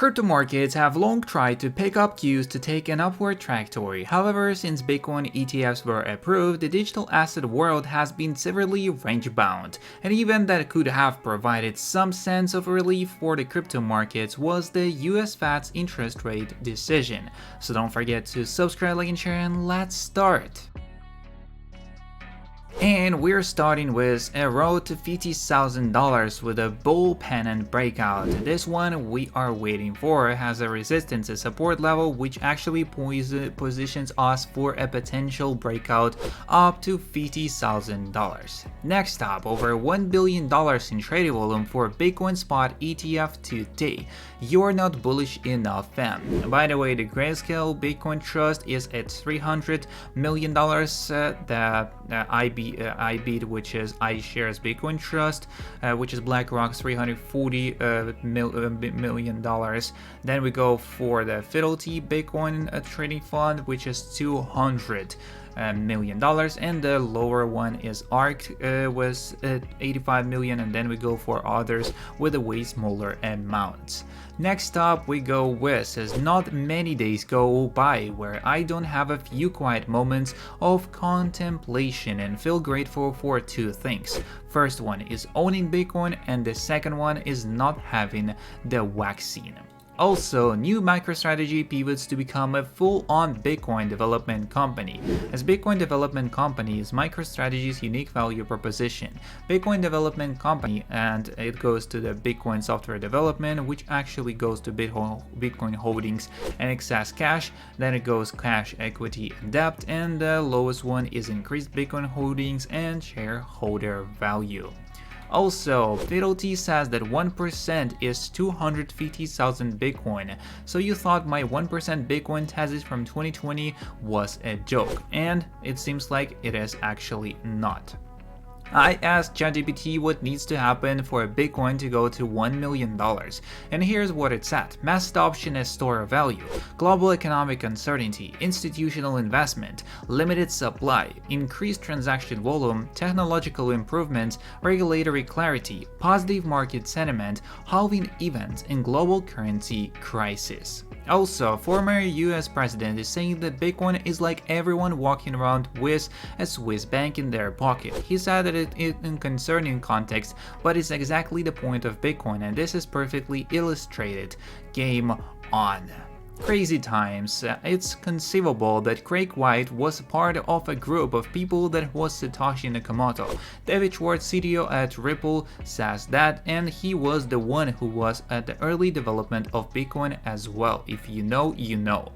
Crypto markets have long tried to pick up cues to take an upward trajectory. However, since Bitcoin ETFs were approved, the digital asset world has been severely range-bound. An event that could have provided some sense of relief for the crypto markets was the US Fed's interest rate decision. So don't forget to subscribe, like, and share, and let's start. And we're starting with a road to $50,000 with a bull pennant breakout. This one we are waiting for has a resistance and support level which actually positions us for a potential breakout up to $50,000. Next up, over $1 billion in trading volume for Bitcoin spot ETF today. You're not bullish enough, fam. By the way, the Grayscale Bitcoin Trust is at $300 million. The IBIT, which is iShares Bitcoin Trust, which is BlackRock's $340 million. Then we go for the Fidelity Bitcoin Trading Fund, which is $200 million, and the lower one is ARK with 85 million, and then we go for others with a way smaller amount. Next up we go with, as not many days go by where I don't have a few quiet moments of contemplation and feel grateful for two things. First one is owning Bitcoin, and the second one is not having the vaccine. Also, new MicroStrategy pivots to become a full-on Bitcoin development company. As Bitcoin development company is MicroStrategy's unique value proposition. Bitcoin development company, and it goes to the Bitcoin software development, which actually goes to Bitcoin holdings and excess cash. Then it goes cash, equity, and debt, and the lowest one is increased Bitcoin holdings and shareholder value. Also, Fidelity says that 1% is 250,000 Bitcoin, so you thought my 1% Bitcoin thesis from 2020 was a joke, and it seems like it is actually not. I asked ChatGPT what needs to happen for Bitcoin to go to $1 million, and here's what it said: mass adoption as store of value, global economic uncertainty, institutional investment, limited supply, increased transaction volume, technological improvements, regulatory clarity, positive market sentiment, halving events, and global currency crisis. Also, former US president is saying that Bitcoin is like everyone walking around with a Swiss bank in their pocket. He said that it is in concerning context, but it's exactly the point of Bitcoin, and this is perfectly illustrated. Game on. Crazy times. It's conceivable that Craig White was part of a group of people that was Satoshi Nakamoto. David Schwartz, CTO at Ripple, says that, and he was the one who was at the early development of Bitcoin as well. If you know, you know.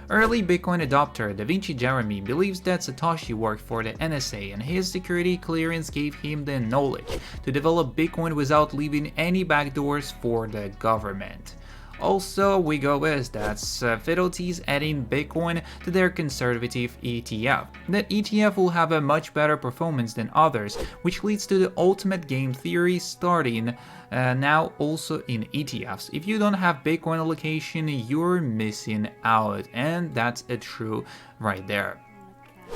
Early Bitcoin adopter Da Vinci Jeremy believes that Satoshi worked for the NSA and his security clearance gave him the knowledge to develop Bitcoin without leaving any backdoors for the government. Also, we go with that's Fidelity's adding Bitcoin to their conservative ETF. That ETF will have a much better performance than others, which leads to the ultimate game theory starting now also in ETFs. If you don't have Bitcoin allocation, you're missing out, and that's a true right there.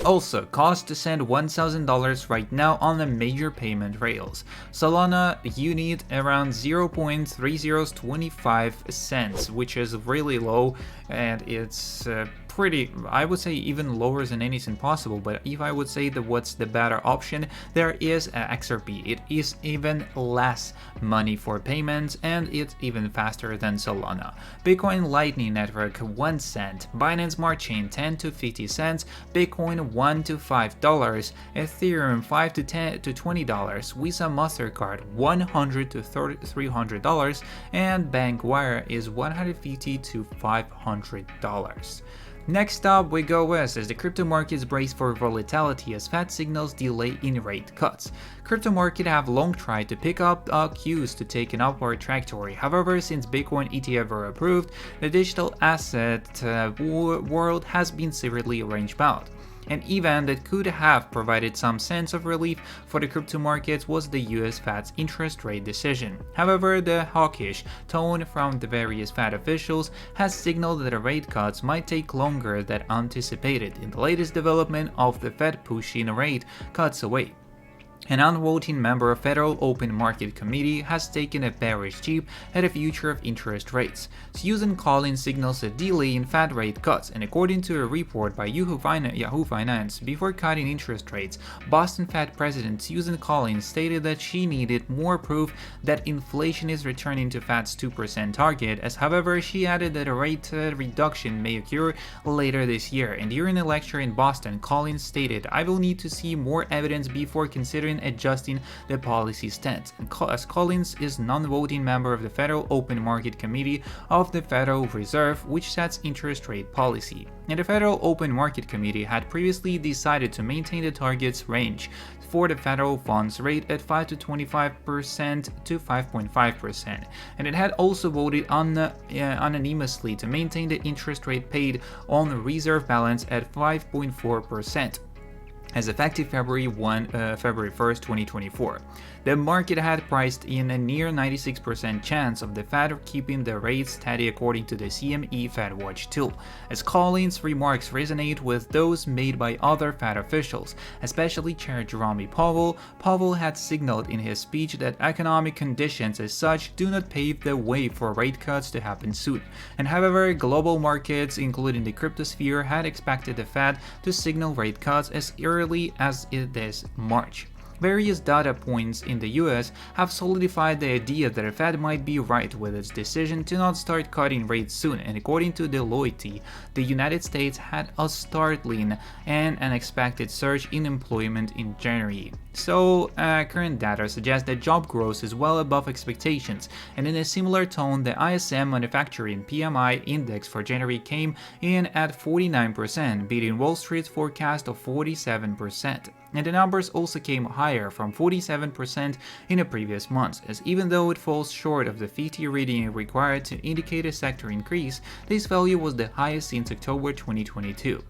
Also, cost to send $1,000 right now on the major payment rails. Solana, you need around 0.3025 cents, which is really low, and it's pretty, I would say, even lower than anything possible. But if I would say that what's the better option, there is XRP. It is even less money for payments, and it's even faster than Solana. Bitcoin Lightning Network 1 cent, Binance Smart Chain 10 to 50 cents, Bitcoin $1 to $5, Ethereum $5 to $20, Visa Mastercard $100 to $300, and Bankwire is $150 to $500. Next up we go with as the crypto markets brace for volatility as Fed signals delay in rate cuts. Crypto market have long tried to pick up cues to take an upward trajectory. However, since Bitcoin ETF were approved, the digital asset world has been severely range-bound. An event that could have provided some sense of relief for the crypto markets was the US Fed's interest rate decision. However, the hawkish tone from the various Fed officials has signaled that the rate cuts might take longer than anticipated in the latest development of the Fed pushing rate cuts away. An non-voting member of Federal Open Market Committee has taken a bearish view at the future of interest rates. Susan Collins signals a delay in Fed rate cuts, and according to a report by Yahoo Finance, before cutting interest rates, Boston Fed President Susan Collins stated that she needed more proof that inflation is returning to Fed's 2% target, as however she added that a rate reduction may occur later this year. And during a lecture in Boston, Collins stated, "I will need to see more evidence before considering adjusting the policy stance," as Collins is a non-voting member of the Federal Open Market Committee of the Federal Reserve, which sets interest rate policy. And the Federal Open Market Committee had previously decided to maintain the target's range for the federal funds rate at 5 to 25% to 5.5%, and it had also voted unanimously to maintain the interest rate paid on the reserve balance at 5.4%. as effective February 1st, 2024. The market had priced in a near 96% chance of the Fed keeping the rate steady according to the CME FedWatch tool, as Collins' remarks resonate with those made by other Fed officials, especially Chair Jerome Powell. Powell had signaled in his speech that economic conditions as such do not pave the way for rate cuts to happen soon. And however, global markets, including the cryptosphere, had expected the Fed to signal rate cuts as early as this March. Various data points in the US have solidified the idea that the Fed might be right with its decision to not start cutting rates soon, and according to Deloitte, the United States had a startling and unexpected surge in employment in January. So, current data suggests that job growth is well above expectations, and in a similar tone, the ISM Manufacturing PMI index for January came in at 49%, beating Wall Street's forecast of 47%. And the numbers also came higher from 47% in the previous months, as even though it falls short of the 50 reading required to indicate a sector increase, this value was the highest since October 2022.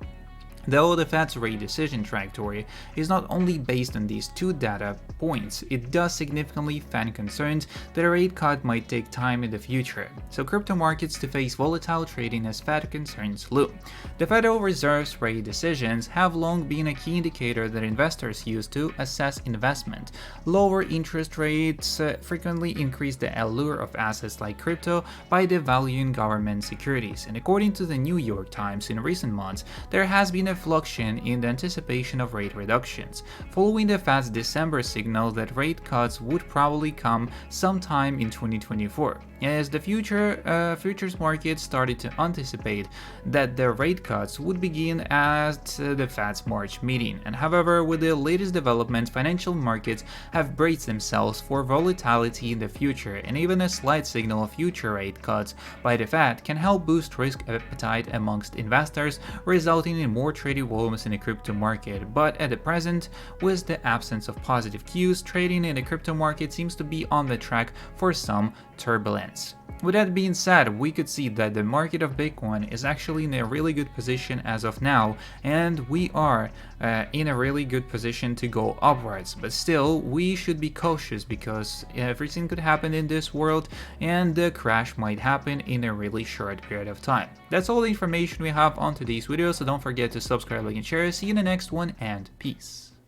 Though the Fed's rate decision trajectory is not only based on these two data points, it does significantly fan concerns that a rate cut might take time in the future, so crypto markets to face volatile trading as Fed concerns loom. The Federal Reserve's rate decisions have long been a key indicator that investors use to assess investment. Lower interest rates frequently increase the allure of assets like crypto by devaluing government securities, and according to the New York Times, in recent months, there has been a fluctuation in the anticipation of rate reductions, following the Fed's December signal that rate cuts would probably come sometime in 2024. As the futures market started to anticipate that the rate cuts would begin at the Fed's March meeting. And however, with the latest developments, financial markets have braced themselves for volatility in the future, and even a slight signal of future rate cuts by the Fed can help boost risk appetite amongst investors, resulting in more trading volumes in the crypto market. But at the present, with the absence of positive cues, trading in the crypto market seems to be on the track for some turbulence. With that being said, we could see that the market of Bitcoin is actually in a really good position as of now, and we are in a really good position to go upwards. But still, we should be cautious because everything could happen in this world, and the crash might happen in a really short period of time. That's all the information we have on today's video, so don't forget to subscribe, like, and share. See you in the next one, and peace.